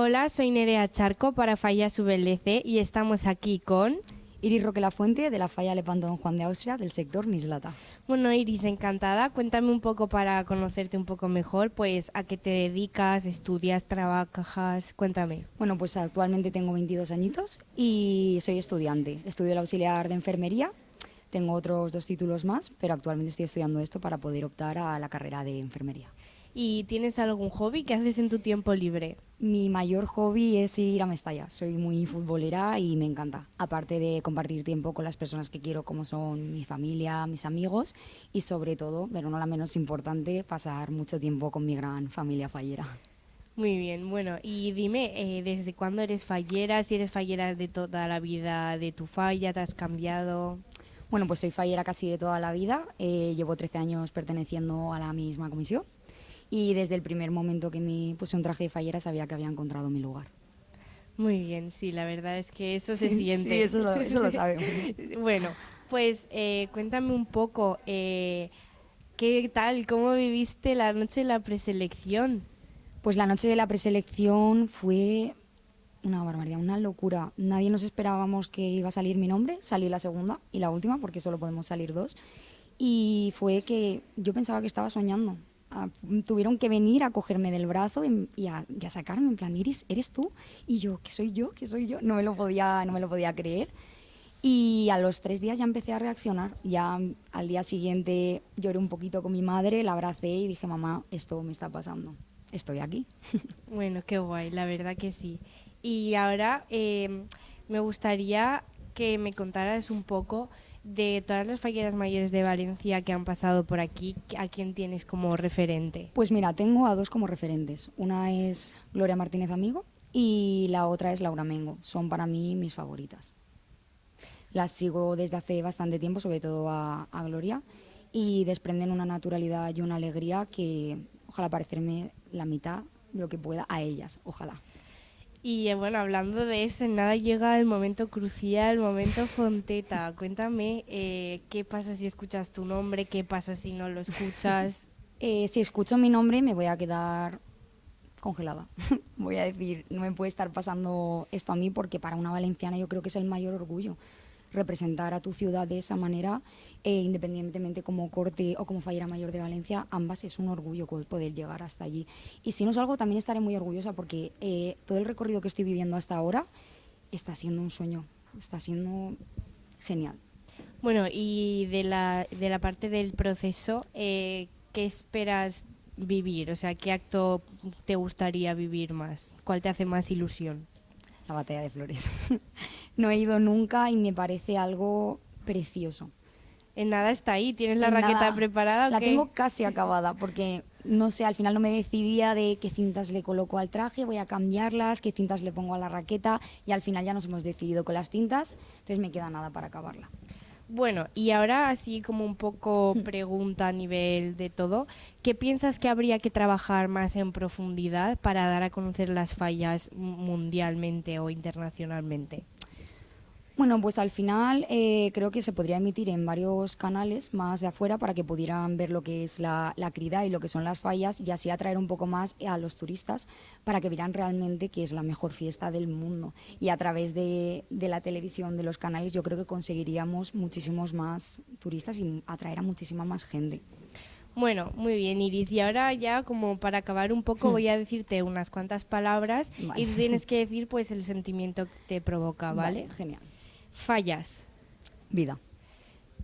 Hola, soy Nerea Charco para Fallas VLC y estamos aquí con... Iris Roque Lafuente, de la Falla Lepanto Don Juan de Austria, del sector Mislata. Bueno, Iris, encantada. Cuéntame un poco para conocerte un poco mejor, pues a qué te dedicas, estudias, trabajas, cuéntame. Bueno, pues actualmente tengo 22 añitos y soy estudiante. Estudio el auxiliar de enfermería, tengo otros 2 títulos más, pero actualmente estoy estudiando esto para poder optar a la carrera de enfermería. ¿Y tienes algún hobby que haces en tu tiempo libre? Mi mayor hobby es ir a Mestalla. Soy muy futbolera y me encanta. Aparte de compartir tiempo con las personas que quiero, como son mi familia, mis amigos y sobre todo, pero no la menos importante, pasar mucho tiempo con mi gran familia fallera. Muy bien, bueno, y dime, ¿desde cuándo eres fallera? Si eres fallera de toda la vida de tu falla, ¿te has cambiado? Bueno, pues soy fallera casi de toda la vida. Llevo 13 años perteneciendo a la misma comisión y desde el primer momento que me puse un traje de fallera sabía que había encontrado mi lugar. Muy bien, sí, la verdad es que eso se Sí, siente. eso lo sabemos. Bueno, pues cuéntame un poco, ¿qué tal? ¿Cómo viviste la noche de la preselección? Pues la noche de la preselección fue una barbaridad, una locura. Nadie nos esperábamos que iba a salir mi nombre. Salí la segunda y la última, porque solo podemos salir 2. Y fue que yo pensaba que estaba soñando. Tuvieron que venir a cogerme del brazo y a sacarme, en plan, Iris, ¿eres tú? Y yo, ¿qué soy yo? ¿Qué soy yo? No me lo podía creer. Y a los 3 días ya empecé a reaccionar. Ya al día siguiente lloré un poquito con mi madre, la abracé y dije, mamá, esto me está pasando. Estoy aquí. Bueno, qué guay, la verdad que sí. Y ahora me gustaría que me contaras un poco de todas las falleras mayores de Valencia que han pasado por aquí, a quién tienes como referente. Pues mira, tengo a 2 como referentes. Una es Gloria Martínez Amigo y la otra es Laura Mengo. Son para mí mis favoritas. Las sigo desde hace bastante tiempo, sobre todo a Gloria, y desprenden una naturalidad y una alegría que ojalá parecerme la mitad de lo que pueda a ellas, ojalá. Y bueno, hablando de eso, en nada llega el momento crucial, el momento Fonteta. Cuéntame qué pasa si escuchas tu nombre, qué pasa si no lo escuchas. Si escucho mi nombre me voy a quedar congelada. Voy a decir, no me puede estar pasando esto a mí porque para una valenciana yo creo que es el mayor orgullo representar a tu ciudad de esa manera, independientemente como corte o como fallera mayor de Valencia, ambas es un orgullo poder llegar hasta allí. Y si no salgo también estaré muy orgullosa porque todo el recorrido que estoy viviendo hasta ahora está siendo un sueño, está siendo genial. Bueno, y de la parte del proceso, ¿qué esperas vivir? O sea, ¿qué acto te gustaría vivir más? ¿Cuál te hace más ilusión? La batalla de flores. No he ido nunca y me parece algo precioso. En nada está ahí, ¿tienes la En raqueta nada, preparada o la qué? tengo casi acabada porque no sé, al final no me decidía de qué cintas le coloco al traje, voy a cambiarlas, qué cintas le pongo a la raqueta y al final ya nos hemos decidido con las cintas, entonces me queda nada para acabarla. Bueno, y ahora así como un poco pregunta a nivel de todo, ¿qué piensas que habría que trabajar más en profundidad para dar a conocer las fallas mundialmente o internacionalmente? Bueno, pues al final creo que se podría emitir en varios canales más de afuera para que pudieran ver lo que es la crida y lo que son las fallas y así atraer un poco más a los turistas para que vieran realmente que es la mejor fiesta del mundo. Y a través de la televisión, de los canales, yo creo que conseguiríamos muchísimos más turistas y atraer a muchísima más gente. Bueno, muy bien, Iris. Y ahora ya como para acabar un poco voy a decirte unas cuantas palabras Vale. y tú tienes que decir pues el sentimiento que te provoca, ¿vale? Vale, genial. Fallas, Vida,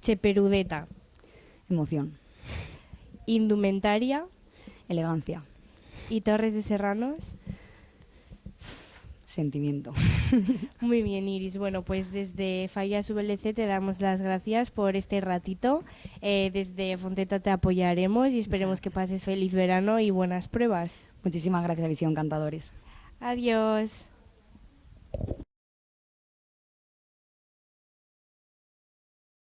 Cheperudeta, emoción, indumentaria elegancia, y Torres de Serranos. sentimiento. Muy bien, Iris. Bueno, pues desde Fallas VLC te damos las gracias por este ratito. Desde Fonteta te apoyaremos y esperemos que pases feliz verano y buenas pruebas. Muchísimas gracias, Visión Cantadores. Adiós.